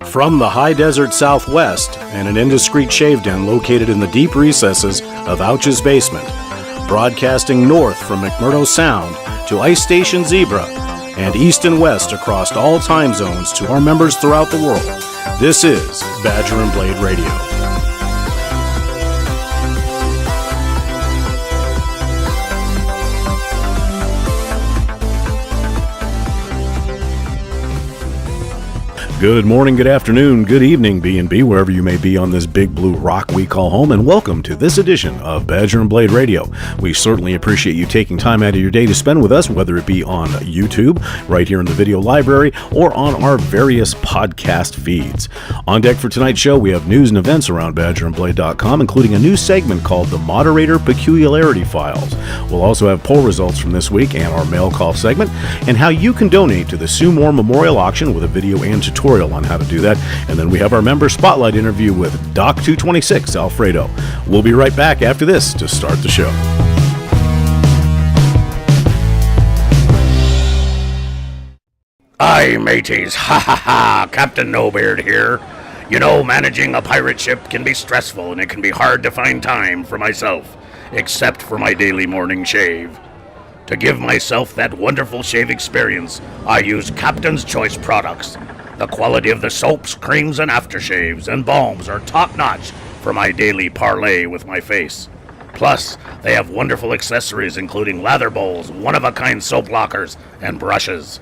From the high desert southwest and an indiscreet shave den located in the deep recesses of Ouch's basement, broadcasting north from McMurdo Sound to Ice Station Zebra and east and west across all time zones to our members throughout the world, this is Badger and Blade Radio. Good morning, good afternoon, good evening, B&B, wherever you may be on this big blue rock we call home, and welcome to this edition of Badger and Blade Radio. We certainly appreciate you taking time out of your day to spend with us, whether it be on YouTube, right here in the video library, or on our various podcast feeds. On deck for tonight's show, we have news and events around BadgerandBlade.com, including a new segment called the Moderator Peculiarity Files. We'll also have poll results from this week and our mail call segment, and how you can donate to the Sue Mohr Memorial Auction with a video and tutorial on how to do that. And then we have our member spotlight interview with Doc 226 Alfredo. We'll be right back after this to start the show. Aye, mateys, ha ha ha, Captain Nobeard here. You know, managing a pirate ship can be stressful and it can be hard to find time for myself, except for my daily morning shave. To give myself that wonderful shave experience, I use Captain's Choice products. The quality of the soaps, creams, and aftershaves and balms are top-notch for my daily parley with my face. Plus, they have wonderful accessories including lather bowls, one-of-a-kind soap lockers, and brushes.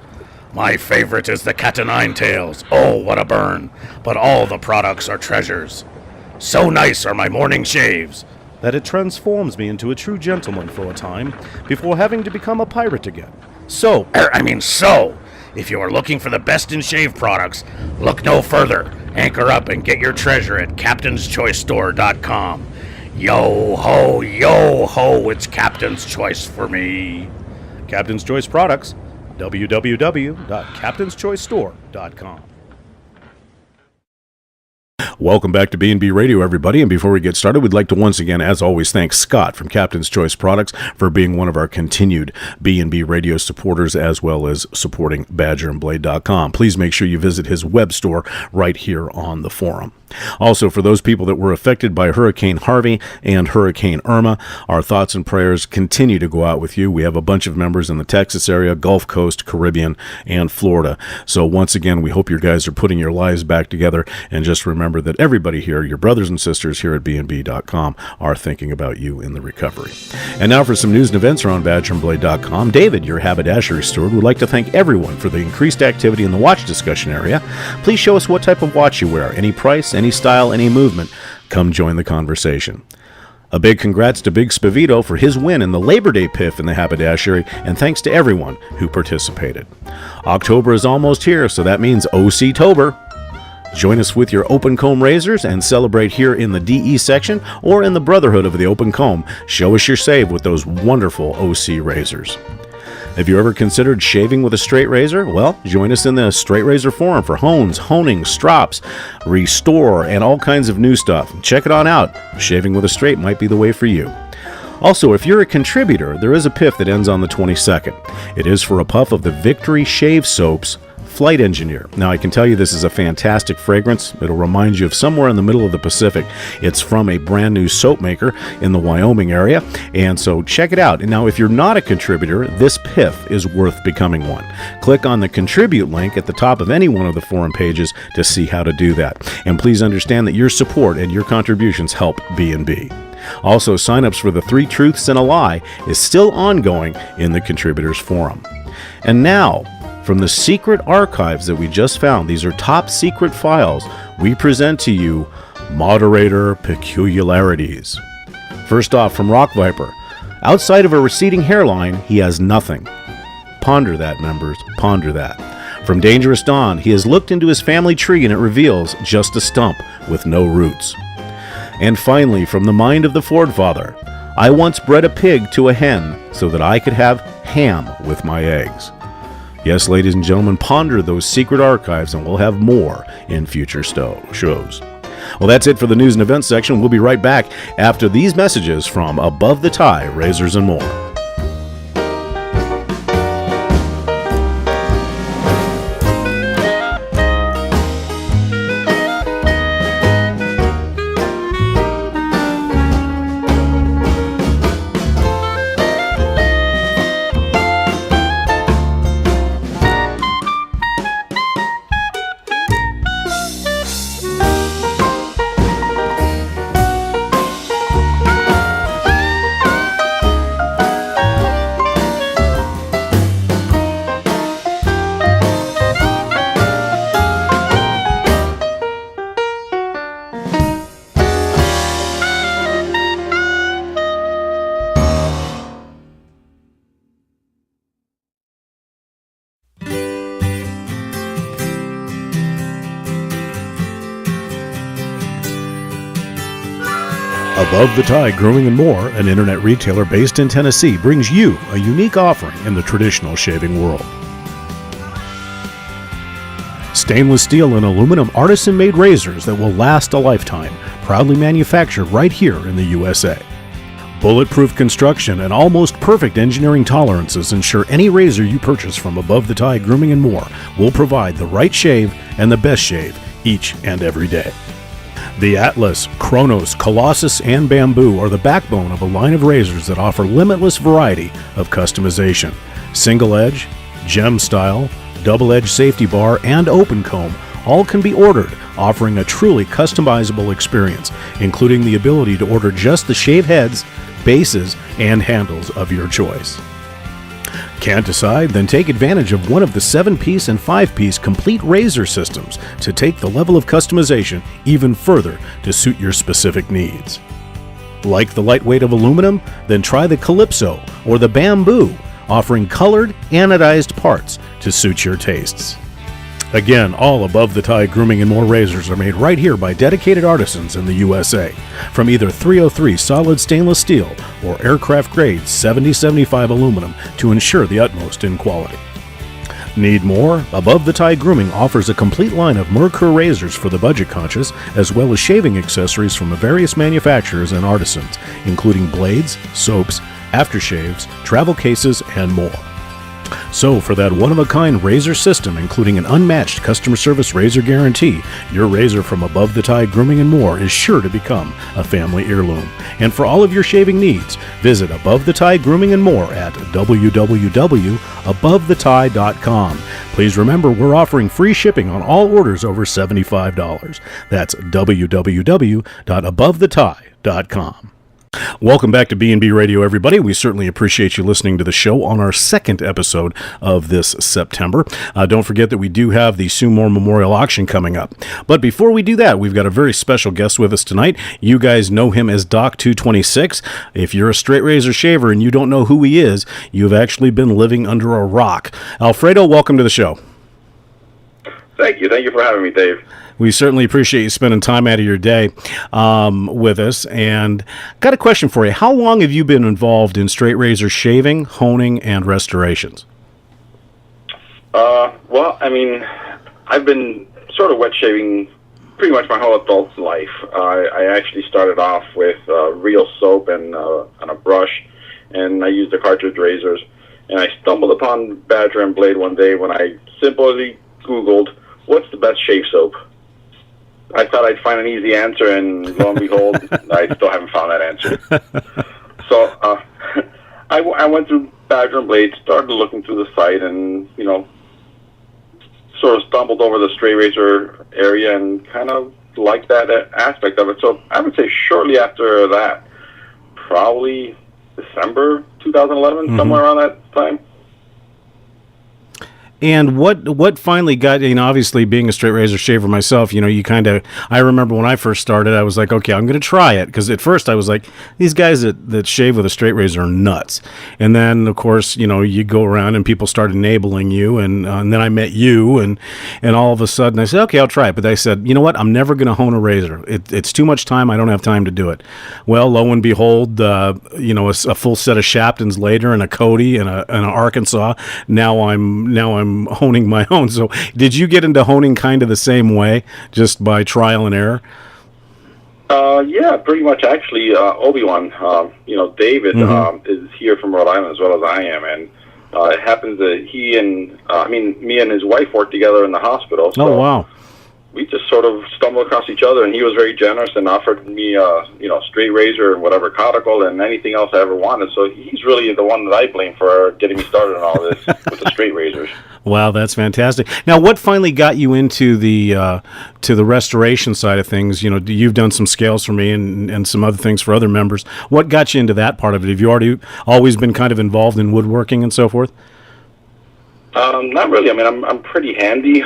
My favorite is the cat o' nine tails. Oh, what a burn. But all the products are treasures. So nice are my morning shaves that it transforms me into a true gentleman for a time before having to become a pirate again. So, if you are looking for the best in shave products, look no further. Anchor up and get your treasure at CaptainsChoiceStore.com. Yo ho, it's Captain's Choice for me. Captain's Choice products, www.CaptainsChoiceStore.com. Welcome back to B&B Radio, everybody, and before we get started, we'd like to once again, as always, thank Scott from Captain's Choice Products for being one of our continued B&B Radio supporters, as well as supporting BadgerandBlade.com. Please make sure you visit his web store right here on the forum. Also, for those people that were affected by Hurricane Harvey and Hurricane Irma, our thoughts and prayers continue to go out with you. We have a bunch of members in the Texas area, Gulf Coast, Caribbean, and Florida. So once again, we hope you guys are putting your lives back together, and just remember that everybody here, your brothers and sisters here at B&B.com, are thinking about you in the recovery. And now for some news and events around BadgerandBlade.com. David, your haberdashery steward, would like to thank everyone for the increased activity in the watch discussion area. Please show us what type of watch you wear, any price, any style, any movement. Come join the conversation. A big congrats to Big Spavito for his win in the Labor Day Piff in the haberdashery, and thanks to everyone who participated. October is almost here, so that means OC-tober. Join us with your open comb razors and celebrate here in the DE section or in the Brotherhood of the Open Comb. Show us your save with those wonderful OC razors. Have you ever considered shaving with a straight razor? Well, join us in the Straight Razor Forum for hones, honing, strops, restore, and all kinds of new stuff. Check it on out. Shaving with a straight might be the way for you. Also, if you're a contributor, there is a piff that ends on the 22nd. It is for a puff of the Victory Shave Soaps Flight Engineer. Now, I can tell you this is a fantastic fragrance. It'll remind you of somewhere in the middle of the Pacific. It's from a brand new soap maker in the Wyoming area, and so check it out. And now, if you're not a contributor, this piff is worth becoming one. Click on the contribute link at the top of any one of the forum pages to see how to do that. And please understand that your support and your contributions help B&B. Also, signups for the 3 Truths and a Lie is still ongoing in the Contributors Forum. And now, from the secret archives that we just found, these are top secret files, we present to you Moderator Peculiarities. First off, from Rock Viper. Outside of a receding hairline, he has nothing. Ponder that, members. Ponder that. From Dangerous Dawn, he has looked into his family tree and it reveals just a stump with no roots. And finally, from the mind of the Ford Father, I once bred a pig to a hen so that I could have ham with my eggs. Yes, ladies and gentlemen, ponder those secret archives, and we'll have more in future shows. Well, that's it for the news and events section. We'll be right back after these messages from Above the Tie Razors and More. Above the Tie Grooming and More, an internet retailer based in Tennessee, brings you a unique offering in the traditional shaving world. Stainless steel and aluminum artisan-made razors that will last a lifetime, proudly manufactured right here in the USA. Bulletproof construction and almost perfect engineering tolerances ensure any razor you purchase from Above the Tie Grooming and More will provide the right shave and the best shave each and every day. The Atlas, Chronos, Colossus, and Bamboo are the backbone of a line of razors that offer limitless variety of customization. Single edge, gem style, double edge safety bar, and open comb all can be ordered, offering a truly customizable experience, including the ability to order just the shave heads, bases, and handles of your choice. Can't decide? Then take advantage of one of the 7-piece and 5-piece complete razor systems to take the level of customization even further to suit your specific needs. Like the lightweight of aluminum? Then try the Calypso or the Bamboo, offering colored, anodized parts to suit your tastes. Again, all Above the Tie Grooming and More razors are made right here by dedicated artisans in the USA, from either 303 solid stainless steel or aircraft grade 7075 aluminum to ensure the utmost in quality. Need more? Above the Tie Grooming offers a complete line of Mohr razors for the budget conscious, as well as shaving accessories from various manufacturers and artisans, including blades, soaps, aftershaves, travel cases, and more. So, for that one-of-a-kind razor system, including an unmatched customer service razor guarantee, your razor from Above the Tie Grooming and More is sure to become a family heirloom. And for all of your shaving needs, visit Above the Tie Grooming and More at www.abovethetie.com. Please remember, we're offering free shipping on all orders over $75. That's www.abovethetie.com. Welcome back to B&B Radio, everybody. We certainly appreciate you listening to the show on our second episode of this September. Don't forget that we do have the Sue Mohr Memorial Auction coming up. But before we do that, we've got a very special guest with us tonight. You guys know him as Doc 226. If you're a straight razor shaver and you don't know who he is, you've actually been living under a rock. Alfredo, welcome to the show. Thank you. Thank you for having me, Dave. We certainly appreciate you spending time out of your day with us. And got a question for you. How long have you been involved in straight razor shaving, honing, and restorations? Well, I mean, I've been sort of wet shaving pretty much my whole adult life. I actually started off with real soap and a brush, and I used the cartridge razors. And I stumbled upon Badger and Blade one day when I simply Googled, what's the best shave soap? I thought I'd find an easy answer, and lo and behold, I still haven't found that answer. So I went through Badger and Blade, started looking through the site, and, you know, sort of stumbled over the straight razor area and kind of liked that aspect of it. So I would say shortly after that, probably December 2011, somewhere around that time. And what finally got, you know, obviously being a straight razor shaver myself, you know, you kind of, I remember when I first started, I was like, okay, I'm going to try it. Because at first I was like, these guys that shave with a straight razor are nuts. And then, of course, you know, you go around and people started enabling you. And then I met you. And all of a sudden I said, okay, I'll try it. But I said, you know what? I'm never going to hone a razor. It's too much time. I don't have time to do it. Well, lo and behold, you know, a full set of Shaptons later and a Cody and an Arkansas. Now I'm honing my own. So did you get into honing kind of the same way, just by trial and error? Yeah, pretty much actually. Obi-Wan, you know, David is here from Rhode Island as well as I am, and it happens that me and his wife work together in the hospital. So oh, wow. We just sort of stumbled across each other, and he was very generous and offered me, you know, straight razor and whatever cuticle and anything else I ever wanted. So he's really the one that I blame for getting me started on all this with the straight razors. Wow, that's fantastic. Now, what finally got you into the restoration side of things? You know, you've done some scales for me and some other things for other members. What got you into that part of it? Have you always been kind of involved in woodworking and so forth? Not really. I mean, I'm pretty handy,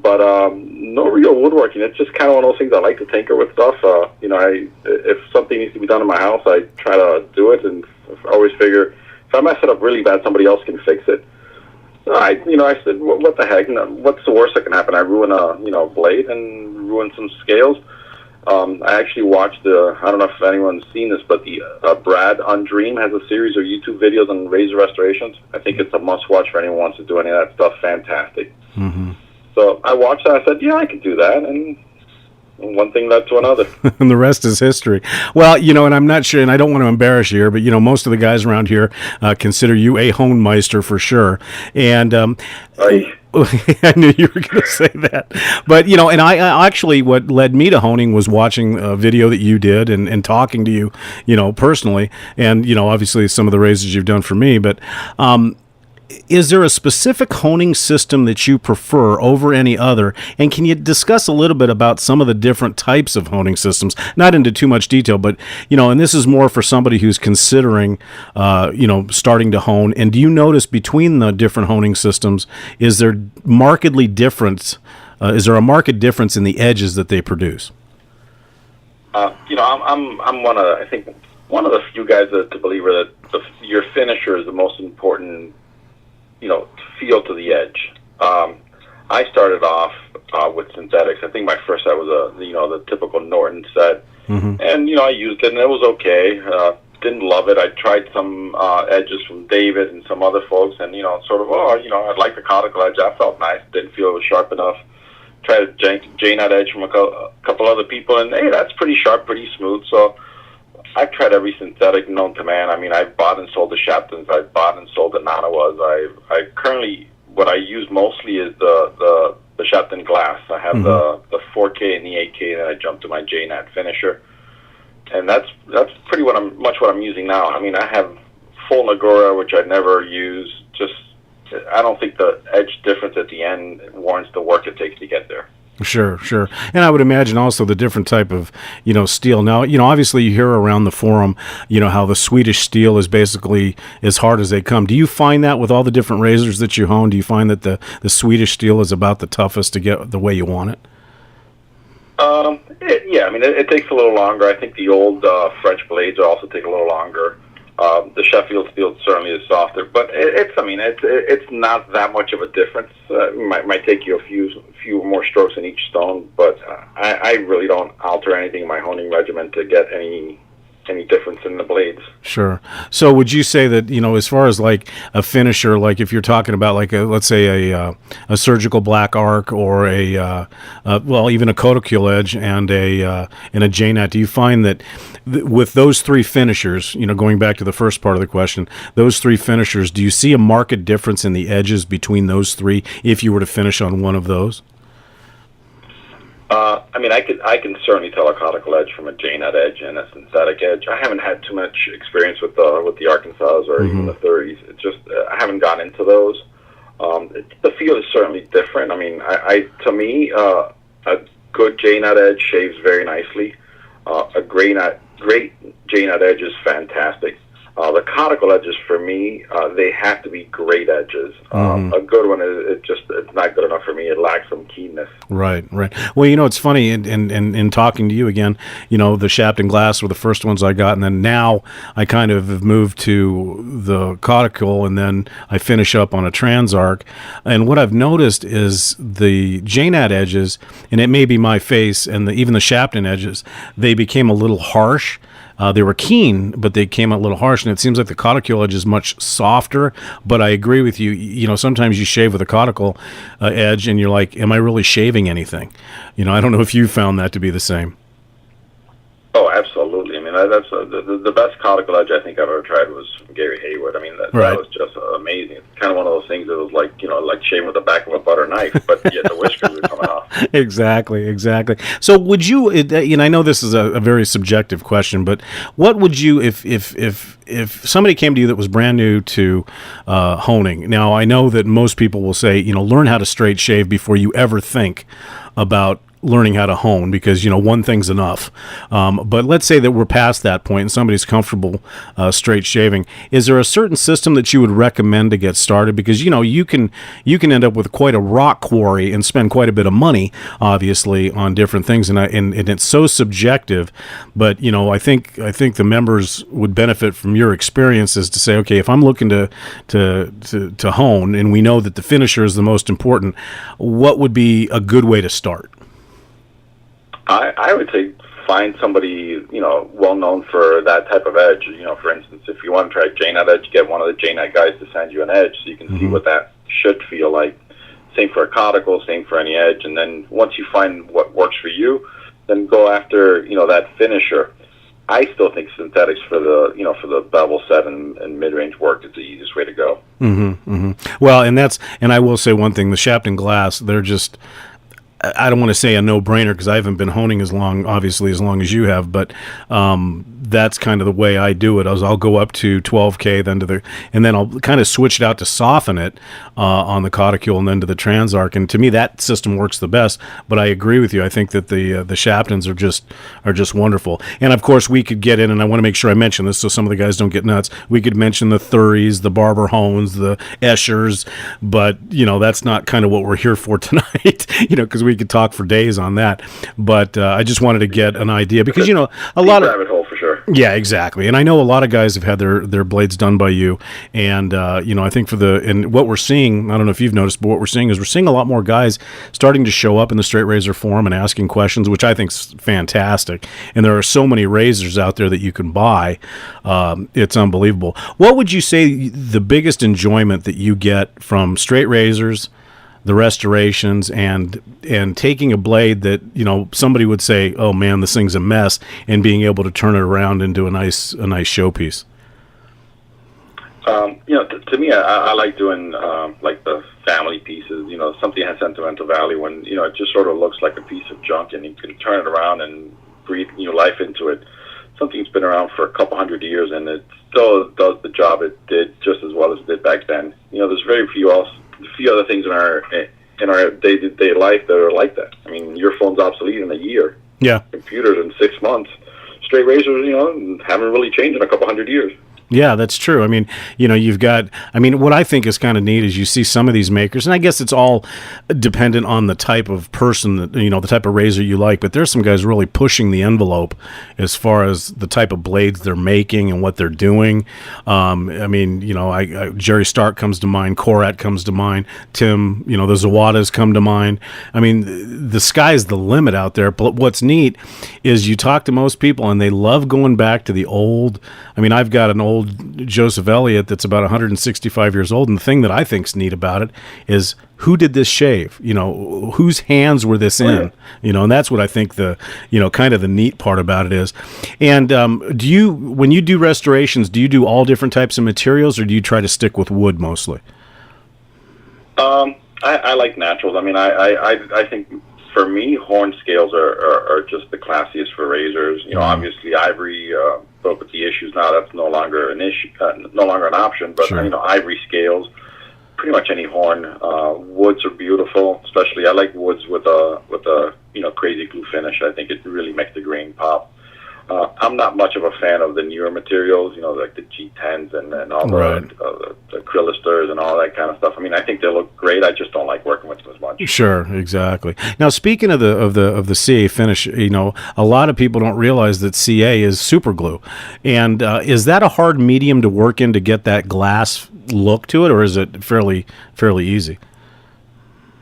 but no real woodworking. It's just kind of one of those things I like to tinker with stuff. You know, if something needs to be done in my house, I try to do it, and I always figure if I mess it up really bad, somebody else can fix it. I said, what the heck? What's the worst that can happen? I ruin a blade and ruin some scales. I actually watched I don't know if anyone's seen this, but the Brad Undream has a series of YouTube videos on razor restorations. I think it's a must-watch for anyone who wants to do any of that stuff. Fantastic. Mm-hmm. So I watched that. I said, yeah, I can do that. And one thing led to another. And the rest is history. Well, and I'm not sure, and I don't want to embarrass you here, but, most of the guys around here consider you a Honemeister for sure. And I knew you were going to say that. But, and I actually, what led me to honing was watching a video that you did and talking to you, personally. And, obviously some of the razors you've done for me. But is there a specific honing system that you prefer over any other? And can you discuss a little bit about some of the different types of honing systems? Not into too much detail, but, and this is more for somebody who's considering, starting to hone. And do you notice between the different honing systems, is there markedly difference? Is there a marked difference in the edges that they produce? I'm I think one of the few guys to believe that your finisher is the most important feel to the edge. I started off with synthetics. I think my first set was the typical Norton set, and I used it and it was okay. Didn't love it. I tried some edges from David and some other folks, and I like the conical edge. That felt nice. Didn't feel it was sharp enough. Tried a J-Nut edge from a couple other people, and hey, that's pretty sharp, pretty smooth. So I've tried every synthetic known to man. I mean, I've bought and sold the Shaptons. I've bought and sold the Nanawas. I currently, what I use mostly is the Shapton glass. I have the 4K and the 8K, and then I jump to my J-Nat finisher. And that's pretty much what I'm using now. I mean, I have full Nagora, which I never use. Just, I don't think the edge difference at the end warrants the work it takes to get there. Sure. And I would imagine also the different type of, steel. Now, obviously you hear around the forum, how the Swedish steel is basically as hard as they come. Do you find that with all the different razors that you hone? Do you find that the Swedish steel is about the toughest to get the way you want it? It takes a little longer. I think the old French blades also take a little longer. The Sheffield steel certainly is softer, but it's not that much of a difference. It might take you a few more strokes in each stone, but I really don't alter anything in my honing regimen to get any difference in the blades. Sure. So would you say that, as far as like a finisher, like if you're talking about like let's say a surgical black arc or even a Kodacule edge and a J-Nat, do you find that with those three finishers, going back to the first part of the question, those three finishers, do you see a marked difference in the edges between those three if you were to finish on one of those? I can certainly tell a conical edge from a J-Nut edge and a synthetic edge. I haven't had too much experience with the Arkansas or even the 30s. It's just I haven't gotten into those. The feel is certainly different. I mean, to me, a good J-Nut edge shaves very nicely. A great J-Nut edge is fantastic. The conical edges, for me, they have to be great edges. A good one, it's not good enough for me. It lacks some keenness. Right. Well, it's funny, in talking to you again, the Shapton glass were the first ones I got, and then now I kind of have moved to the Kodacule, and then I finish up on a Transarc. And what I've noticed is the J-Nat edges, and it may be my face, and even the Shapton edges, they became a little harsh. They were keen, but they came out a little harsh, and it seems like the Kodacule edge is much softer, but I agree with you. Sometimes you shave with a Kodacule edge, and you're like, am I really shaving anything? I don't know if you found that to be the same. Oh, absolutely. I mean, that's the best Kodacule edge I think I've ever tried was from Gary Haywood. I mean, that was just amazing. It's kind of one of those things that was like, like shaving with the back of a butter knife, but yet the whiskers are coming off. Exactly. So would you, I know this is a very subjective question, but what would you, if somebody came to you that was brand new to honing? Now, I know that most people will say, learn how to straight shave before you ever think about learning how to hone, because one thing's enough. But let's say that we're past that point and somebody's comfortable straight shaving. Is there a certain system that you would recommend to get started? Because you can end up with quite a rock quarry and spend quite a bit of money, obviously, on different things, and it's so subjective. But I think the members would benefit from your experiences to say, okay, if I'm looking to hone, and we know that the finisher is the most important, what would be a good way to start? I would say find somebody, well known for that type of edge. For instance, if you want to try JNet edge, get one of the JNet guys to send you an edge so you can see what that should feel like. Same for a conical, same for any edge. And then once you find what works for you, then go after, that finisher. I still think synthetics for the bevel set and mid-range work is the easiest way to go. Well, and I will say one thing: the Shapton glass, they're just, I don't want to say a no-brainer because I haven't been honing as long as you have, but that's kind of the way I do it. I'll go up to 12K, and then I'll kind of switch it out to soften it on the Cauticule and then to the Transarc. And to me, that system works the best. But I agree with you. I think that the Shaptons are just wonderful. And of course, we could get in, and I want to make sure I mention this so some of the guys don't get nuts. We could mention the Thuries, the Barber Hones, the Eschers, but that's not kind of what we're here for tonight. Because we could talk for days on that. But I just wanted to get an idea because a lot of rabbit hole for sure. Yeah, exactly. And I know a lot of guys have had their blades done by you. And, I think and what we're seeing, I don't know if you've noticed, but what we're seeing is a lot more guys starting to show up in the Straight Razor forum and asking questions, which I think is fantastic. And there are so many razors out there that you can buy. It's unbelievable. What would you say the biggest enjoyment that you get from straight razors, the restorations, and taking a blade that somebody would say, oh man, this thing's a mess, and being able to turn it around into a nice showpiece? To me, I like doing like the family pieces. Something that has sentimental value when it just sort of looks like a piece of junk, and you can turn it around and breathe new life into it. Something's been around for a couple hundred years, and it still does the job it did just as well as it did back then. There's very few other things in our day-to-day life that are like that. I mean, your phone's obsolete in a year. Yeah. Computers in 6 months. Straight razors, haven't really changed in a couple hundred years. Yeah, that's true. I mean, you've got, what I think is kind of neat is you see some of these makers, and I guess it's all dependent on the type of person that, the type of razor you like, but there's some guys really pushing the envelope as far as the type of blades they're making and what they're doing. Jerry Stark comes to mind, Korat comes to mind, Tim, the Zawadas come to mind. I mean, the sky's the limit out there, but what's neat is you talk to most people and they love going back to the old. I've got an old Joseph Elliott that's about 165 years old, and the thing that I think's neat about it is who did this shave? Whose hands were this in? And that's what I think the kind of the neat part about it is. And when you do restorations, do you do all different types of materials, or do you try to stick with wood mostly? I like naturals. I think for me, horn scales are just the classiest for razors. Obviously ivory. But with the issues now, that's no longer an issue, no longer an option. But sure. Ivory scales, pretty much any horn. Woods are beautiful, especially I like woods with a crazy glue finish. I think it really makes the grain pop. I'm not much of a fan of the newer materials, like the G10s and all the Acrylisters and all that kind of stuff. I think they look great. I just don't like working with them as much. Sure, exactly. Now, speaking of the CA finish, a lot of people don't realize that CA is super glue, and is that a hard medium to work in to get that glass look to it, or is it fairly easy?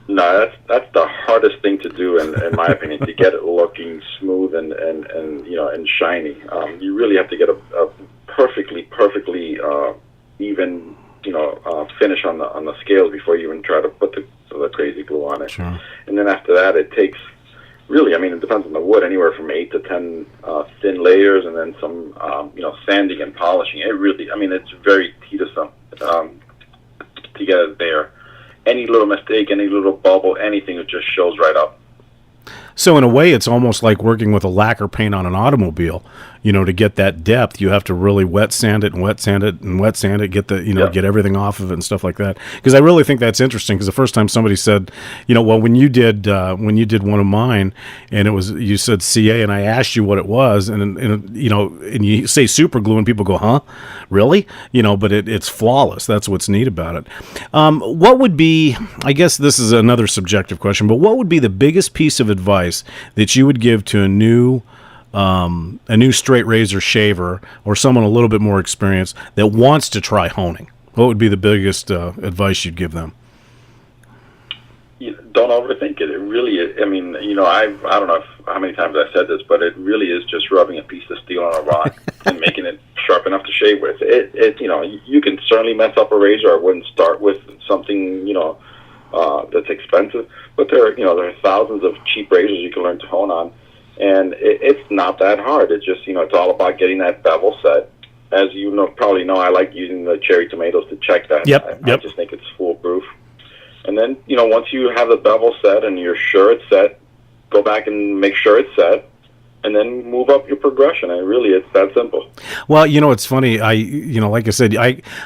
No, that's the hardest thing to do, in my opinion, to get it looking smooth and shiny. You really have to get a perfectly even finish on the scales before you even try to put the crazy glue on it. Sure. And then after that, it takes really, it depends on the wood, anywhere from 8 to 10 thin layers, and then some sanding and polishing. It really, it's very tedious to get it there. Any little mistake, any little bubble, anything, it just shows right up. So in a way, it's almost like working with a lacquer paint on an automobile. To get that depth, you have to really wet sand it, get get everything off of it and stuff like that. Because I really think that's interesting. Because the first time somebody said, well, when you did one of mine, and you said CA, and I asked you what it was, and you say super glue, and people go, huh, really? But it's flawless. That's what's neat about it. What would be? I guess this is another subjective question, but what would be the biggest piece of advice that you would give to a new straight razor shaver or someone a little bit more experienced that wants to try honing? What would be the biggest advice you'd give them? don't overthink it. It really is. I mean, I don't know how many times I've said this, but it really is just rubbing a piece of steel on a rock and making it sharp enough to shave with. You can certainly mess up a razor. I wouldn't start with something, that's expensive, but there are thousands of cheap razors you can learn to hone on, and it's not that hard. It's just, it's all about getting that bevel set. As probably know, I like using the cherry tomatoes to check that. I just think it's foolproof. And then, once you have the bevel set and you're sure it's set, go back and make sure it's set, and then move up your progression. And really, it's that simple. Well, it's funny. Like I said,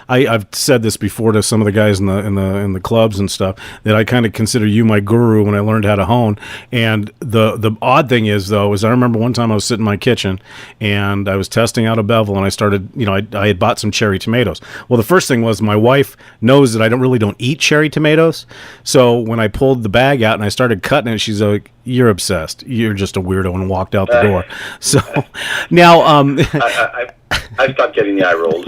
I've said this before to some of the guys in the clubs and stuff, that I kind of consider you my guru when I learned how to hone. And the odd thing is I remember one time I was sitting in my kitchen and I was testing out a bevel, and I started, I had bought some cherry tomatoes. Well, the first thing was, my wife knows that I don't eat cherry tomatoes. So when I pulled the bag out and I started cutting it, she's like, "You're obsessed. You're just a weirdo," and walked out the door. So now, I've stopped getting the eye rolls.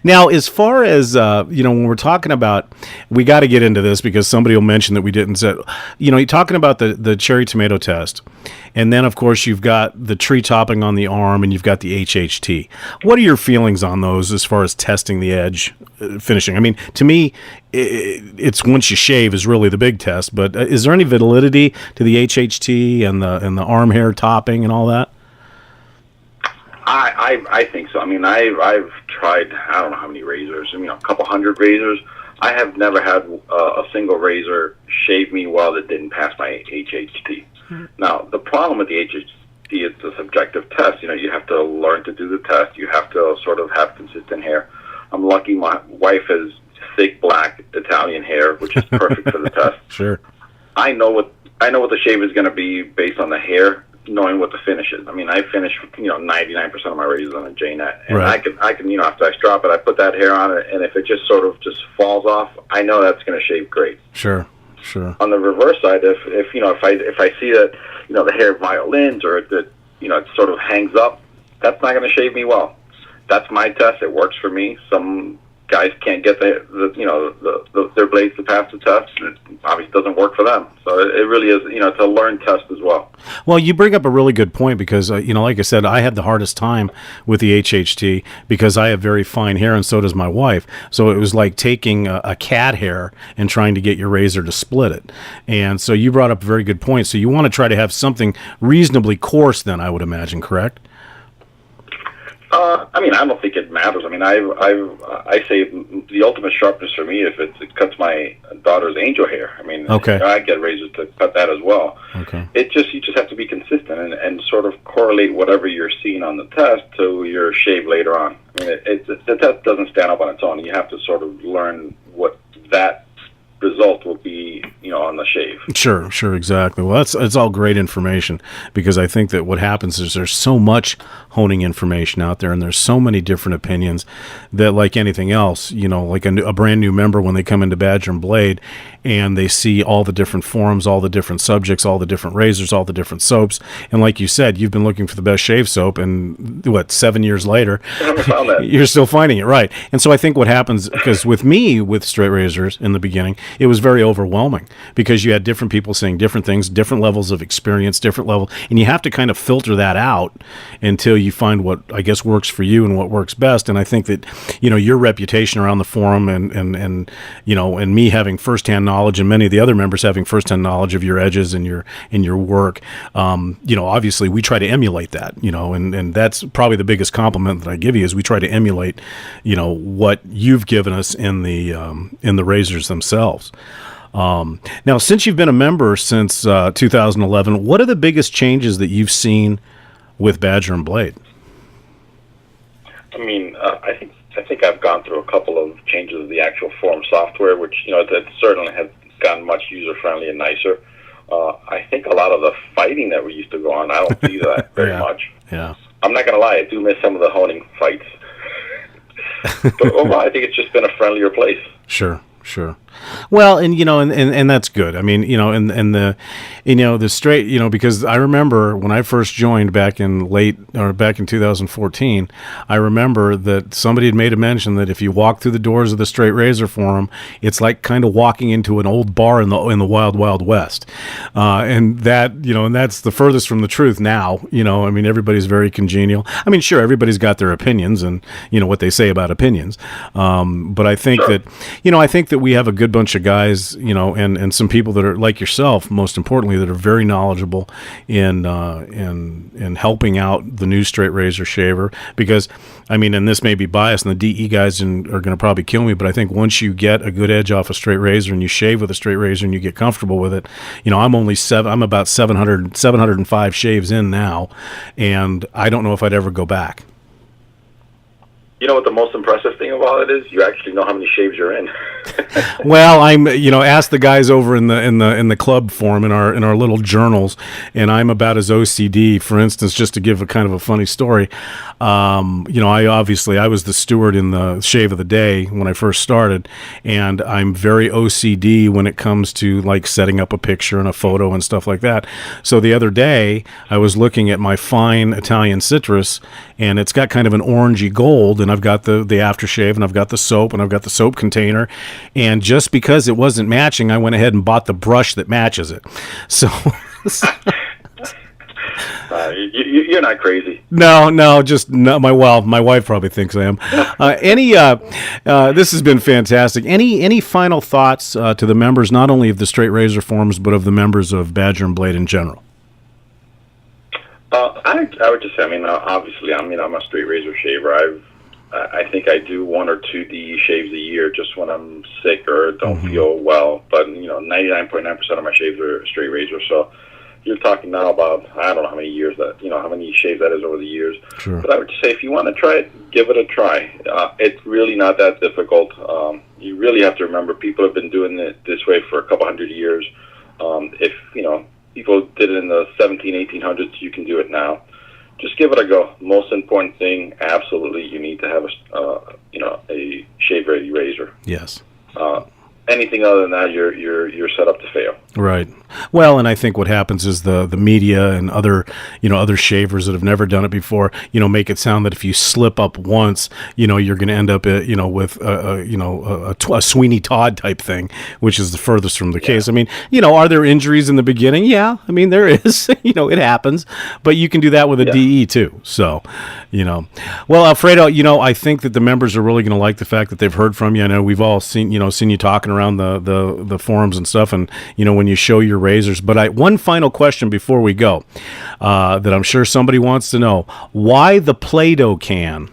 Now, as far as when we're talking about, we got to get into this because somebody will mention that we didn't say. You're talking about the cherry tomato test, and then of course you've got the tree topping on the arm, and you've got the HHT. What are your feelings on those as far as testing the edge, finishing? I mean, to me, it's once you shave is really the big test. But is there any validity to the HHT and the arm hair topping and all that? I think so. I mean, I've tried, I don't know how many razors, a couple hundred razors. I have never had a single razor shave me well that didn't pass my HHT. Now, the problem with the HHT is the subjective test. You have to learn to do the test. You have to sort of have consistent hair. I'm lucky my wife has thick black Italian hair, which is perfect for the test. Sure. I know what the shave is going to be based on the hair, knowing what the finish is. I mean, I finish 99% of my razors on a J-net, and right. I can after I strop it, I put that hair on it, and if it just sort of just falls off, I know that's going to shave great. Sure. On the reverse side, if I see that the hair violins or that it sort of hangs up, that's not going to shave me well. That's my test. It works for me. Some guys can't get their blades to pass the test, and it obviously doesn't work for them. So it really is, it's a learned test as well. Well, you bring up a really good point because, like I said, I had the hardest time with the HHT because I have very fine hair, and so does my wife. So it was like taking a cat hair and trying to get your razor to split it. And so you brought up a very good point. So you want to try to have something reasonably coarse then, I would imagine, correct? I don't think it matters. I mean, I say the ultimate sharpness for me if it cuts my daughter's angel hair. I mean, okay. I get razors to cut that as well. Okay. You just have to be consistent and sort of correlate whatever you're seeing on the test to your shave later on. I mean, the test doesn't stand up on its own. You have to sort of learn what that result will be, on the shave. Sure, exactly. Well, it's all great information because I think that what happens is there's so much honing information out there, and there's so many different opinions that, like anything else, like a brand new member when they come into Badger and Blade and they see all the different forums, all the different subjects, all the different razors, all the different soaps, and like you said, you've been looking for the best shave soap, and 7 years later, I haven't found that. You're still finding it, right? And so I think what happens, because with me, with straight razors in the beginning, it was very overwhelming because you had different people saying different things, different levels of experience, and you have to kind of filter that out until you find what I guess works for you and what works best. And I think that your reputation around the forum and me having firsthand knowledge and many of the other members having firsthand knowledge of your edges and your work, obviously we try to emulate that, and that's probably the biggest compliment that I give you is we try to emulate what you've given us in the razors themselves. Now, since you've been a member since 2011, what are the biggest changes that you've seen with Badger and Blade? I mean, I think I've gone through a couple of changes of the actual forum software, which that certainly has gotten much user friendly and nicer. I think a lot of the fighting that we used to go on, I don't see that very much. Yeah. I'm not going to lie, I do miss some of the honing fights. But overall, I think it's just been a friendlier place. Sure. Well, and and that's good. I mean, and the straight, because I remember when I first joined back in 2014, I remember that somebody had made a mention that if you walk through the doors of the Straight Razor Forum, it's like kind of walking into an old bar in the Wild Wild West, and that and that's the furthest from the truth now. I mean, everybody's very congenial. I mean, sure, everybody's got their opinions and what they say about opinions, but I think that we have a good bunch of guys, and some people that are like yourself, most importantly, that are very knowledgeable in helping out the new straight razor shaver. Because, I mean, and this may be biased, and the DE guys are going to probably kill me, but I think once you get a good edge off a straight razor and you shave with a straight razor and you get comfortable with it, I'm about 705 shaves in now, and I don't know if I'd ever go back. You know what the most impressive thing about it is? You actually know how many shaves you're in. Well, I'm, ask the guys over in the club forum in our little journals, and I'm about as OCD. For instance, just to give a kind of a funny story, I was the steward in the shave of the day when I first started, and I'm very OCD when it comes to like setting up a picture and a photo and stuff like that. So the other day, I was looking at my fine Italian citrus, and it's got kind of an orangey gold, and I've got the aftershave, and I've got the soap, and I've got the soap container, and just because it wasn't matching, I went ahead and bought the brush that matches it. So you're not crazy. No, just no, my wife probably thinks I am. This has been fantastic. Any final thoughts to the members, not only of the Straight Razor forums, but of the members of Badger and Blade in general? I would just say, obviously, I'm a straight razor shaver. I think I do 1 or 2 DE shaves a year just when I'm sick or don't feel well. But 99.9% of my shaves are straight razor. So you're talking now about, I don't know how many years how many shaves that is over the years. Sure. But I would just say, if you want to try it, give it a try. It's really not that difficult. You really have to remember, people have been doing it this way for a couple hundred years. If people did it in the 1800s, you can do it now. Just give it a go. Most important thing, absolutely, you need to have a shave-ready razor. Yes. Anything other than that, you're set up to fail. Right. Well, and I think what happens is the media and other shavers that have never done it before, make it sound that if you slip up once, you're going to end up, with a Sweeney Todd type thing, which is the furthest from the case. I mean, are there injuries in the beginning? Yeah. I mean, there is, it happens, but you can do that with a DE too. So, well, Alfredo, I think that the members are really going to like the fact that they've heard from you. I know we've all seen you talking around the forums and stuff, and when you show your razors. But one final question before we go, that I'm sure somebody wants to know: why the Play-Doh can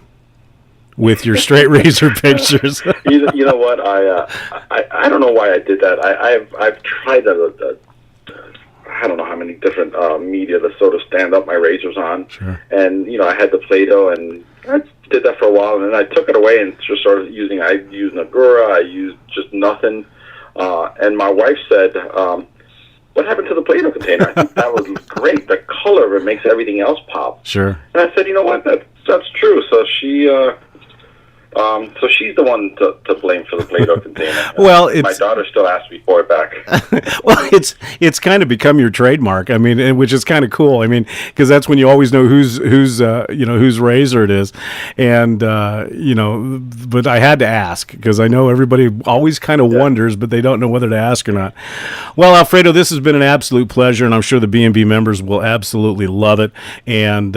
with your straight razor pictures? You know what? I don't know why I did that. I've tried I don't know how many different media to sort of stand up my razors on. Sure. And I had the Play-Doh, and I did that for a while, and then I took it away and just started I used Nagura, I used just nothing. And my wife said, what happened to the Play-Doh container? I think that was great. The color of it makes everything else pop. Sure. And I said, you know what? That's true. So she's the one to blame for the Play-Doh container. Well, my daughter still asks me for it back. Well, it's kind of become your trademark. I mean, which is kind of cool. I mean, because that's when you always know whose razor it is, and But I had to ask because I know everybody always kind of wonders, but they don't know whether to ask or not. Well, Alfredo, this has been an absolute pleasure, and I'm sure the B&B members will absolutely love it. And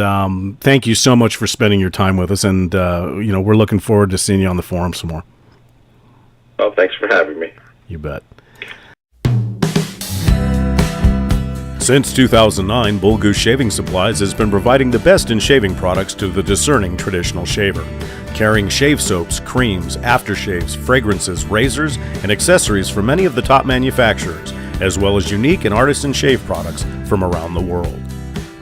thank you so much for spending your time with us. And we're looking forward to seeing you on the forum some more. Well, thanks for having me. You bet. Since 2009, Bull Goose Shaving Supplies has been providing the best in shaving products to the discerning traditional shaver, carrying shave soaps, creams, aftershaves, fragrances, razors, and accessories from many of the top manufacturers, as well as unique and artisan shave products from around the world.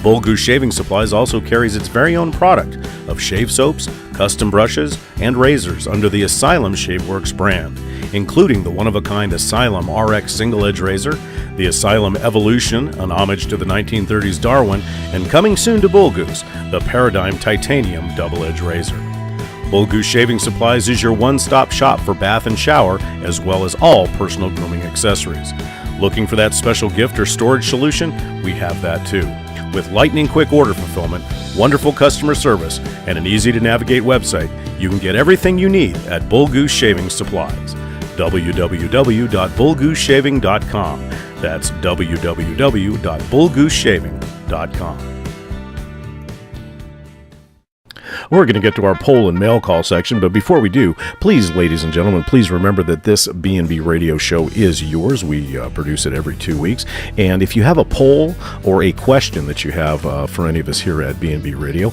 Bull Goose Shaving Supplies also carries its very own product of shave soaps, custom brushes, and razors under the Asylum Shaveworks brand, including the one-of-a-kind Asylum RX single-edge razor, the Asylum Evolution, an homage to the 1930s Darwin, and coming soon to Bull Goose, the Paradigm Titanium double-edge razor. Bull Goose Shaving Supplies is your one-stop shop for bath and shower, as well as all personal grooming accessories. Looking for that special gift or storage solution? We have that too. With lightning-quick order fulfillment, wonderful customer service, and an easy-to-navigate website, you can get everything you need at Bull Goose Shaving Supplies. www.bullgooseshaving.com. That's www.bullgooseshaving.com. We're going to get to our poll and mail call section, but before we do, please, ladies and gentlemen, please remember that this B&B Radio show is yours. We produce it every 2 weeks, and if you have a poll or a question that you have for any of us here at B&B Radio,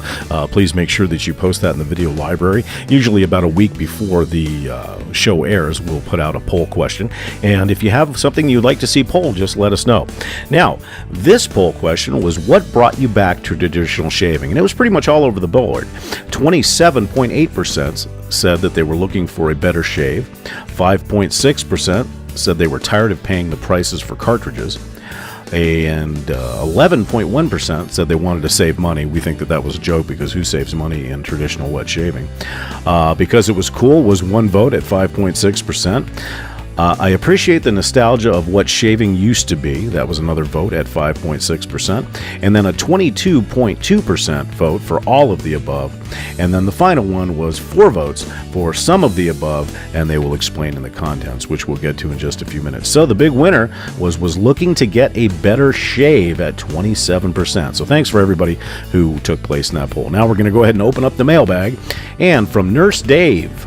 please make sure that you post that in the video library. Usually about a week before the show airs, we'll put out a poll question, and if you have something you'd like to see polled, just let us know. Now, this poll question was, what brought you back to traditional shaving? And it was pretty much all over the board. 27.8% said that they were looking for a better shave. 5.6% said they were tired of paying the prices for cartridges. And 11.1% said they wanted to save money. We think that was a joke, because who saves money in traditional wet shaving? Because it was cool was one vote at 5.6%. I appreciate the nostalgia of what shaving used to be. That was another vote at 5.6%. And then a 22.2% vote for all of the above. And then the final one was 4 votes for some of the above, and they will explain in the contents, which we'll get to in just a few minutes. So the big winner was looking to get a better shave at 27%. So thanks for everybody who took place in that poll. Now we're going to go ahead and open up the mailbag. And from Nurse Dave,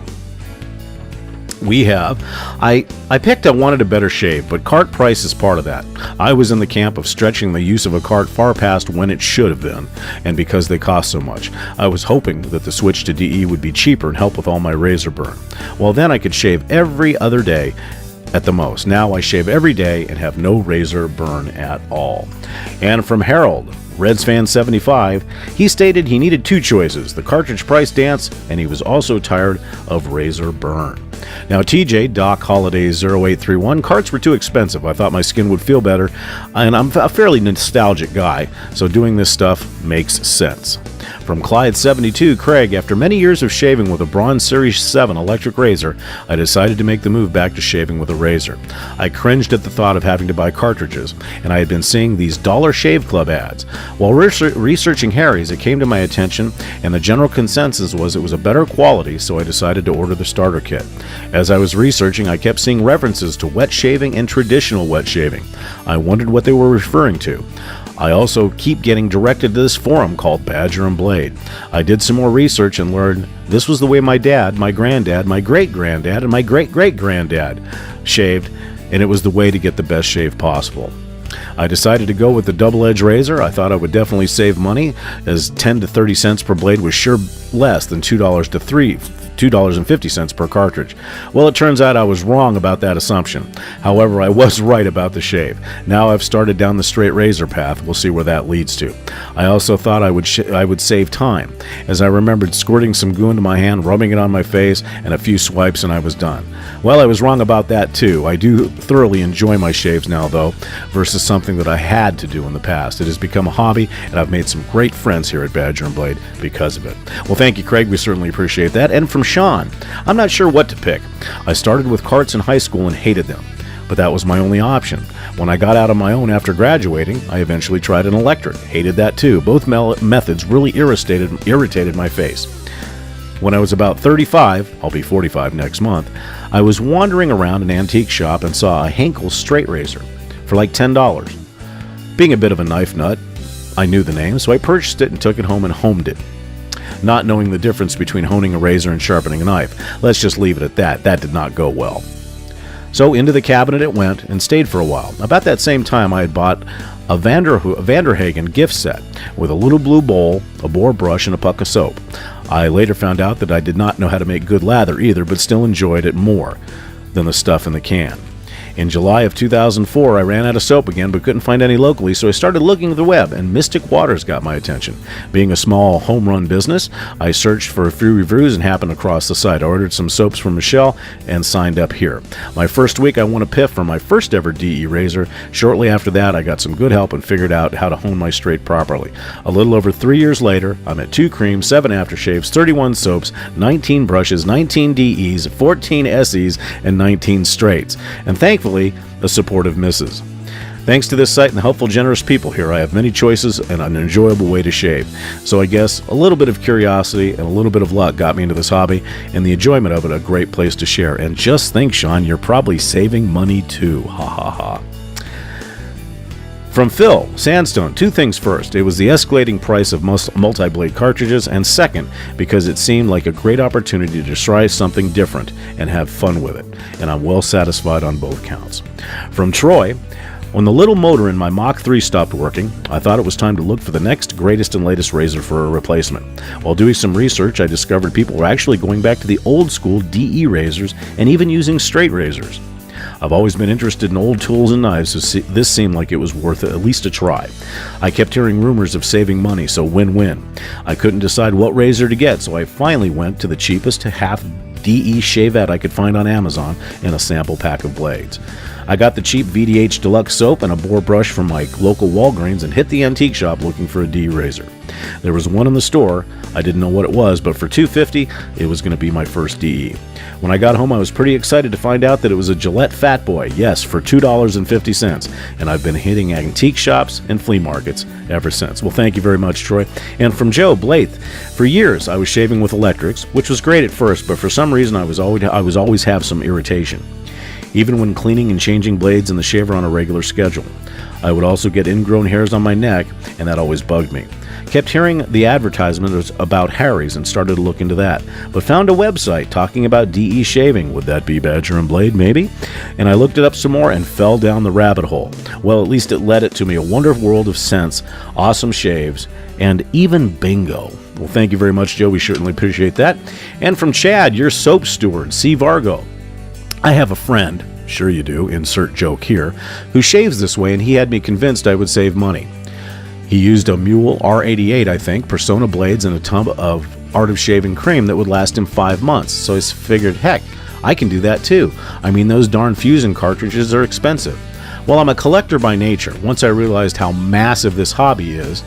we have, I picked I wanted a better shave, but cart price is part of that. I was in the camp of stretching the use of a cart far past when it should have been, and because they cost so much. I was hoping that the switch to DE would be cheaper and help with all my razor burn. Well, then I could shave every other day at the most. Now I shave every day and have no razor burn at all. And from Harold, Reds fan 75, he stated he needed 2 choices, the cartridge price dance, and he was also tired of razor burn. Now TJ, Doc Holiday 0831, carts were too expensive. I thought my skin would feel better, and I'm a fairly nostalgic guy, so doing this stuff makes sense. From Clyde 72, Craig, after many years of shaving with a Braun Series 7 electric razor, I decided to make the move back to shaving with a razor. I cringed at the thought of having to buy cartridges, and I had been seeing these Dollar Shave Club ads. While researching Harry's, it came to my attention, and the general consensus was it was a better quality, so I decided to order the starter kit. As I was researching, I kept seeing references to wet shaving and traditional wet shaving. I wondered what they were referring to. I also keep getting directed to this forum called Badger and Blade. I did some more research and learned this was the way my dad, my granddad, my great-granddad, and my great-great-granddad shaved, and it was the way to get the best shave possible. I decided to go with the double-edged razor. I thought I would definitely save money, as 10 to 30 cents per blade was sure less than $2 to $2.50 per cartridge. Well, it turns out I was wrong about that assumption. However, I was right about the shave. Now I've started down the straight razor path. We'll see where that leads to. I also thought I would save time, as I remembered squirting some goo into my hand, rubbing it on my face, and a few swipes, and I was done. Well, I was wrong about that too. I do thoroughly enjoy my shaves now, though, versus something that I had to do in the past. It has become a hobby, and I've made some great friends here at Badger and Blade because of it. Well, thank you, Craig. We certainly appreciate that. And from Sean, I'm not sure what to pick. I started with carts in high school and hated them, but that was my only option. When I got out on my own after graduating, I eventually tried an electric. Hated that too. Both methods really irritated my face. When I was about 35, I'll be 45 next month, I was wandering around an antique shop and saw a Henkel straight razor for like $10. Being a bit of a knife nut, I knew the name, so I purchased it and took it home and homed it. Not knowing the difference between honing a razor and sharpening a knife. Let's just leave it at that. That did not go well. So into the cabinet it went and stayed for a while. About that same time, I had bought a Vanderhagen gift set with a little blue bowl, a boar brush, and a puck of soap. I later found out that I did not know how to make good lather either, but still enjoyed it more than the stuff in the can. In July of 2004, I ran out of soap again but couldn't find any locally, so I started looking at the web, and Mystic Waters got my attention. Being a small home-run business, I searched for a few reviews and happened across the site. I ordered some soaps from Michelle and signed up here. My first week, I won a piff for my first ever DE razor. Shortly after that, I got some good help and figured out how to hone my straight properly. A little over 3 years later, I'm at 2 creams, 7 aftershaves, 31 soaps, 19 brushes, 19 DEs, 14 SEs, and 19 straights. And thankfully, a supportive missus. Thanks to this site and the helpful, generous people here, I have many choices and an enjoyable way to shave. So I guess a little bit of curiosity and a little bit of luck got me into this hobby, and the enjoyment of it a great place to share. And just think, Sean, you're probably saving money too. Ha ha ha. From Phil, Sandstone, 2 things first. It was the escalating price of multi-blade cartridges, and second, because it seemed like a great opportunity to try something different and have fun with it, and I'm well satisfied on both counts. From Troy, when the little motor in my Mach 3 stopped working, I thought it was time to look for the next greatest and latest razor for a replacement. While doing some research, I discovered people were actually going back to the old school DE razors and even using straight razors. I've always been interested in old tools and knives, so this seemed like it was worth at least a try. I kept hearing rumors of saving money, so win-win. I couldn't decide what razor to get, so I finally went to the cheapest half DE shavette I could find on Amazon and a sample pack of blades. I got the cheap VDH Deluxe soap and a boar brush from my local Walgreens and hit the antique shop looking for a DE razor. There was one in the store. I didn't know what it was, but for $2.50, it was going to be my first DE. When I got home, I was pretty excited to find out that it was a Gillette Fat Boy, yes, for $2.50, and I've been hitting antique shops and flea markets ever since. Well, thank you very much, Troy. And from Joe Blythe, for years I was shaving with electrics, which was great at first, but for some reason I was always have some irritation, even when cleaning and changing blades in the shaver on a regular schedule. I would also get ingrown hairs on my neck, and that always bugged me. Kept hearing the advertisement about Harry's and started to look into that, but found a website talking about DE shaving. Would that be Badger and Blade, maybe? And I looked it up some more and fell down the rabbit hole. Well, at least it led it to me, a wonderful world of scents, awesome shaves, and even bingo. Well, thank you very much, Joe. We certainly appreciate that. And from Chad, your soap steward, C. Vargo. I have a friend, sure you do, insert joke here, who shaves this way, and he had me convinced I would save money. He used a Mule R88, I think, Persona blades, and a tub of Art of Shaving cream that would last him 5 months. So I figured, heck, I can do that too. I mean, those darn Fusion cartridges are expensive. Well, I'm a collector by nature. Once I realized how massive this hobby is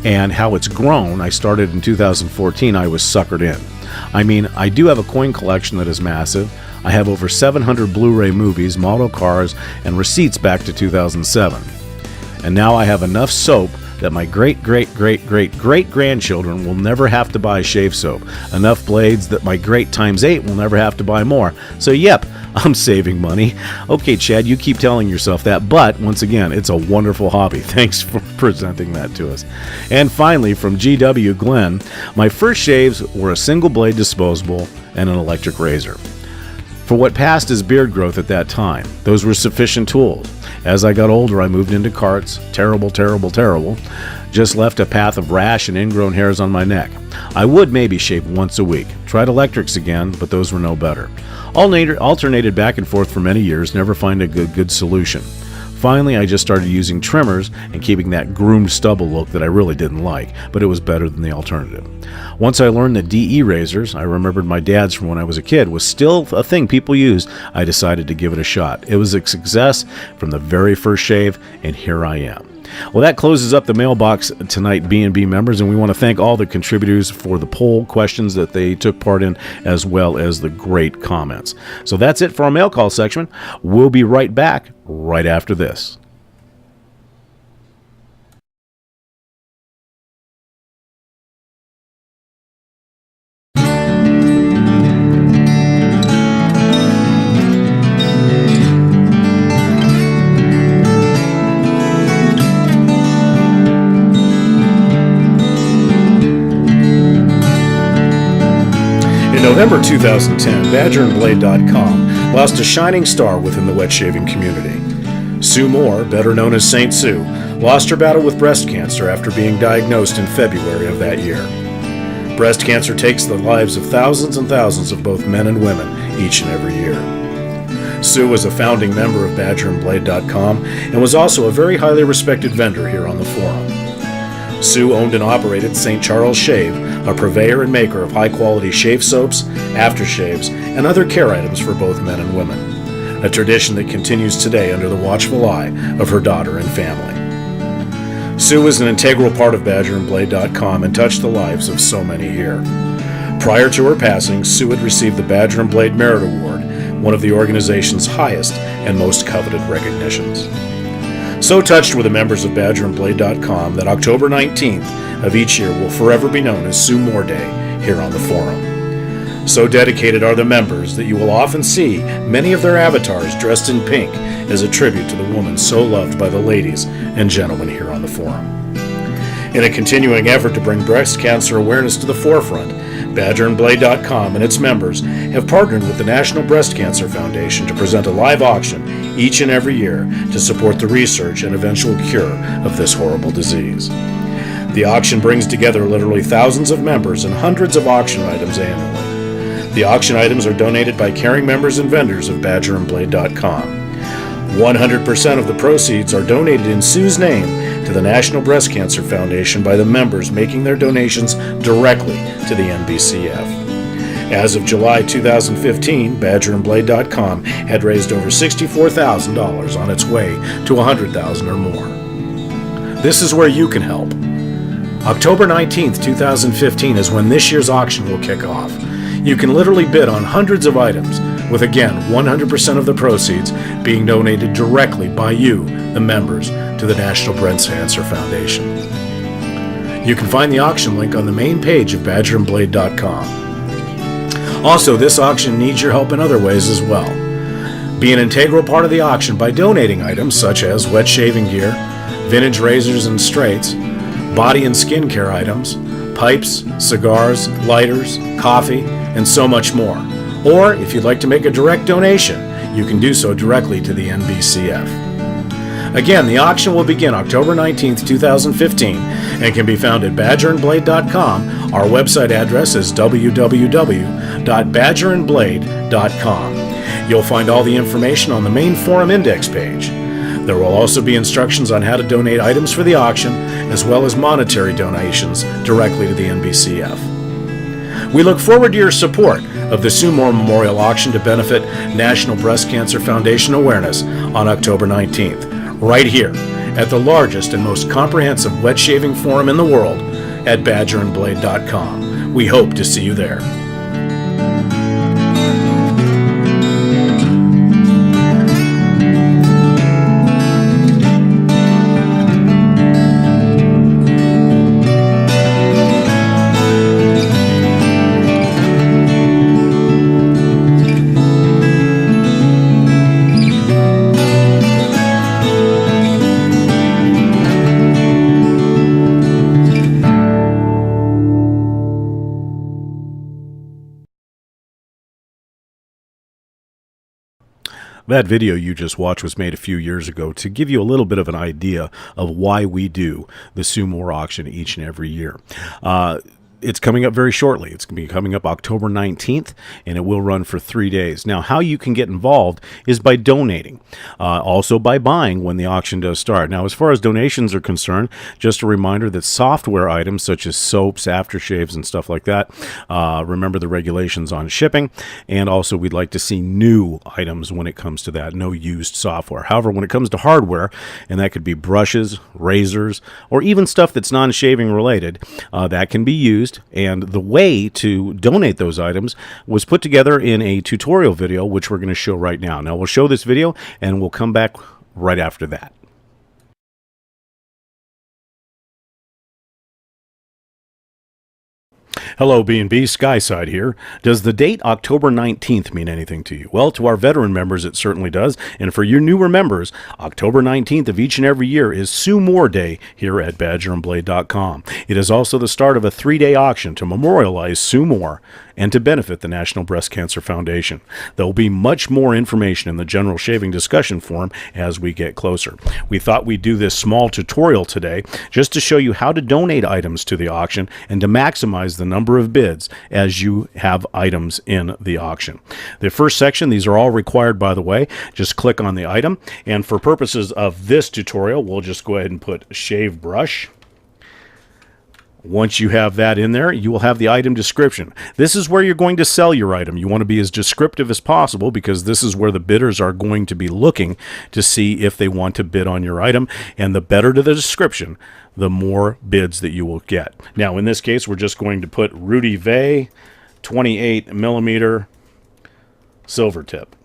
and how it's grown, I started in 2014, I was suckered in. I mean, I do have a coin collection that is massive. I have over 700 Blu-ray movies, model cars, and receipts back to 2007. And now I have enough soap that my great-great-great-great-grandchildren will never have to buy shave soap. Enough blades that my great times 8 will never have to buy more. So yep, I'm saving money. Okay, Chad, you keep telling yourself that, but once again, it's a wonderful hobby. Thanks for presenting that to us. And finally, from GW Glenn, my first shaves were a single blade disposable and an electric razor. For what passed as beard growth at that time, those were sufficient tools. As I got older, I moved into carts. Terrible. Just left a path of rash and ingrown hairs on my neck. I would maybe shave once a week. Tried electrics again, but those were no better. Alternated back and forth for many years, never find a good solution. Finally, I just started using trimmers and keeping that groomed stubble look that I really didn't like, but it was better than the alternative. Once I learned that DE razors, I remembered my dad's from when I was a kid, was still a thing people used, I decided to give it a shot. It was a success from the very first shave, and here I am. Well, that closes up the mailbox tonight, B&B members, and we want to thank all the contributors for the poll questions that they took part in, as well as the great comments. So that's it for our mail call section. We'll be right back right after this. In November 2010, BadgerandBlade.com lost a shining star within the wet shaving community. Sue Mohr, better known as Saint Sue, lost her battle with breast cancer after being diagnosed in February of that year. Breast cancer takes the lives of thousands and thousands of both men and women each and every year. Sue was a founding member of BadgerandBlade.com and was also a very highly respected vendor here on the forum. Sue owned and operated St. Charles Shave, a purveyor and maker of high-quality shave soaps, aftershaves, and other care items for both men and women, a tradition that continues today under the watchful eye of her daughter and family. Sue was an integral part of BadgerandBlade.com and touched the lives of so many here. Prior to her passing, Sue had received the Badger and Blade Merit Award, one of the organization's highest and most coveted recognitions. So touched were the members of BadgerandBlade.com that October 19th of each year will forever be known as Sue Mohr Day here on the forum. So dedicated are the members that you will often see many of their avatars dressed in pink as a tribute to the woman so loved by the ladies and gentlemen here on the forum. In a continuing effort to bring breast cancer awareness to the forefront, BadgerandBlade.com and its members have partnered with the National Breast Cancer Foundation to present a live auction each and every year to support the research and eventual cure of this horrible disease. The auction brings together literally thousands of members and hundreds of auction items annually. The auction items are donated by caring members and vendors of BadgerandBlade.com. 100% of the proceeds are donated in Sue's name to the National Breast Cancer Foundation by the members making their donations directly to the NBCF. As of July 2015, BadgerandBlade.com had raised over $64,000 on its way to $100,000 or more. This is where you can help. October 19th, 2015 is when this year's auction will kick off. You can literally bid on hundreds of items, with again 100% of the proceeds being donated directly by you, the members, to the National Breast Cancer Foundation. You can find the auction link on the main page of BadgerandBlade.com. Also, this auction needs your help in other ways as well. Be an integral part of the auction by donating items such as wet shaving gear, vintage razors and straights, body and skin care items, pipes, cigars, lighters, coffee, and so much more. Or, if you'd like to make a direct donation, you can do so directly to the NBCF. Again, the auction will begin October 19th, 2015, and can be found at BadgerandBlade.com. Our website address is www.badgerandblade.com. You'll find all the information on the main forum index page. There will also be instructions on how to donate items for the auction, as well as monetary donations directly to the NBCF. We look forward to your support of the Sue Mohr Memorial Auction to benefit National Breast Cancer Foundation awareness on October 19th, right here at the largest and most comprehensive wet shaving forum in the world at BadgerandBlade.com. We hope to see you there. That video you just watched was made a few years ago to give you a little bit of an idea of why we do the Sue Mohr auction each and every year. It's coming up very shortly. It's going to be coming up October 19th, and it will run for 3 days. Now, how you can get involved is by donating, also by buying when the auction does start. Now, as far as donations are concerned, just a reminder that software items such as soaps, aftershaves, and stuff like that, remember the regulations on shipping, and also we'd like to see new items when it comes to that, no used software. However, when it comes to hardware, and that could be brushes, razors, or even stuff that's non-shaving related, that can be used. And the way to donate those items was put together in a tutorial video, which we're going to show right now. Now, we'll show this video, and we'll come back right after that. Hello, B&B, Skyside here. Does the date October 19th mean anything to you? Well, to our veteran members, it certainly does. And for your newer members, October 19th of each and every year is Sue Mohr Day here at BadgerandBlade.com. It is also the start of a 3-day auction to memorialize Sue Mohr and to benefit the National Breast Cancer Foundation. There will be much more information in the general shaving discussion forum as we get closer. We thought we'd do this small tutorial today just to show you how to donate items to the auction and to maximize the number of bids as you have items in the auction. The first section, these are all required, by the way. Just click on the item, and for purposes of this tutorial, we'll just go ahead and put shave brush. Once you have that in there, you will have the item description. This is where you're going to sell your item. You want to be as descriptive as possible because this is where the bidders are going to be looking to see if they want to bid on your item. And the better to the description, the more bids that you will get. Now, in this case, we're just going to put Rudy Vey 28 millimeter silver tip.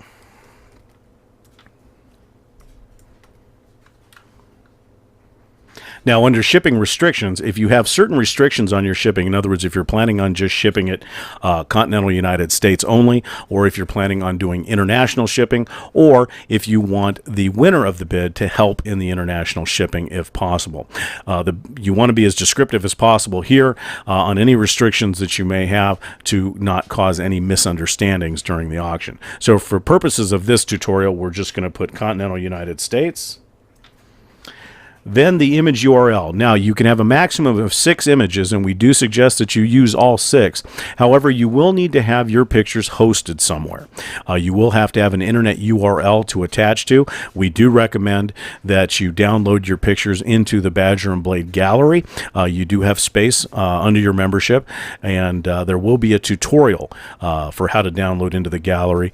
Now, under shipping restrictions, if you have certain restrictions on your shipping, in other words, if you're planning on just shipping it continental United States only, or if you're planning on doing international shipping, or if you want the winner of the bid to help in the international shipping if possible. You want to be as descriptive as possible here on any restrictions that you may have to not cause any misunderstandings during the auction. So for purposes of this tutorial, we're just going to put continental United States. Then the image URL. Now, you can have a maximum of 6 images, and we do suggest that you use all 6. However, you will need to have your pictures hosted somewhere. You will have to have an internet URL to attach to. We do recommend that you download your pictures into the Badger and Blade gallery. You do have space under your membership, and there will be a tutorial for how to download into the gallery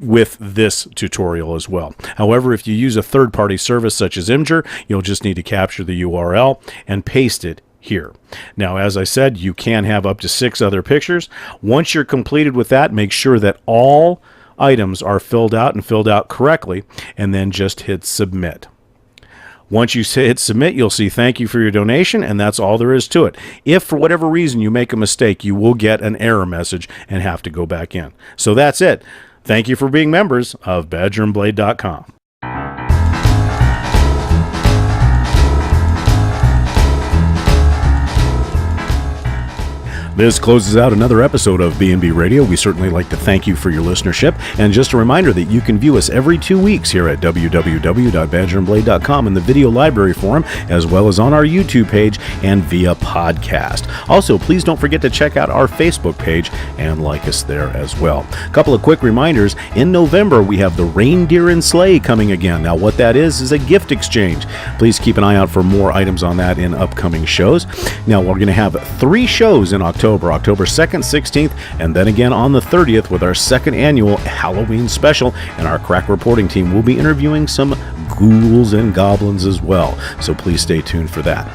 with this tutorial as well. However, if you use a third-party service such as Imgur, you'll just need to capture the URL and paste it here. Now, as I said, you can have up to 6 other pictures. Once you're completed with that, make sure that all items are filled out and filled out correctly, and then just hit submit. Once you hit submit, you'll see thank you for your donation, and that's all there is to it. If for whatever reason you make a mistake, you will get an error message and have to go back in. So that's it. Thank you for being members of BadgerandBlade.com. This closes out another episode of B&B Radio. We certainly like to thank you for your listenership. And just a reminder that you can view us every 2 weeks here at www.badgerandblade.com in the video library forum, as well as on our YouTube page and via podcast. Also, please don't forget to check out our Facebook page and like us there as well. A couple of quick reminders. In November, we have the Reindeer and Sleigh coming again. Now, what that is a gift exchange. Please keep an eye out for more items on that in upcoming shows. Now, we're going to have 3 shows in October 2nd, 16th, and then again on the 30th with our 2nd annual Halloween special, and our crack reporting team will be interviewing some ghouls and goblins as well, so please stay tuned for that.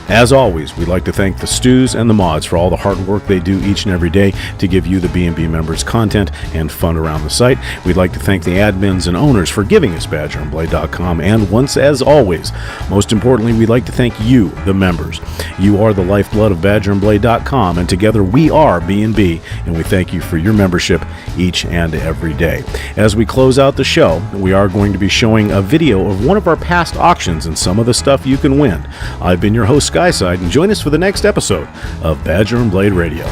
As always, we'd like to thank the Stews and the Mods for all the hard work they do each and every day to give you, the B&B members, content and fun around the site. We'd like to thank the admins and owners for giving us BadgerandBlade.com, and once, as always, most importantly, we'd like to thank you, the members. You are the lifeblood of BadgerandBlade.com, and together we are B&B, and we thank you for your membership each and every day. As we close out the show, we are going to be showing a video of one of our past auctions and some of the stuff you can win. I've been your host, Skyside, and join us for the next episode of Badger and Blade Radio.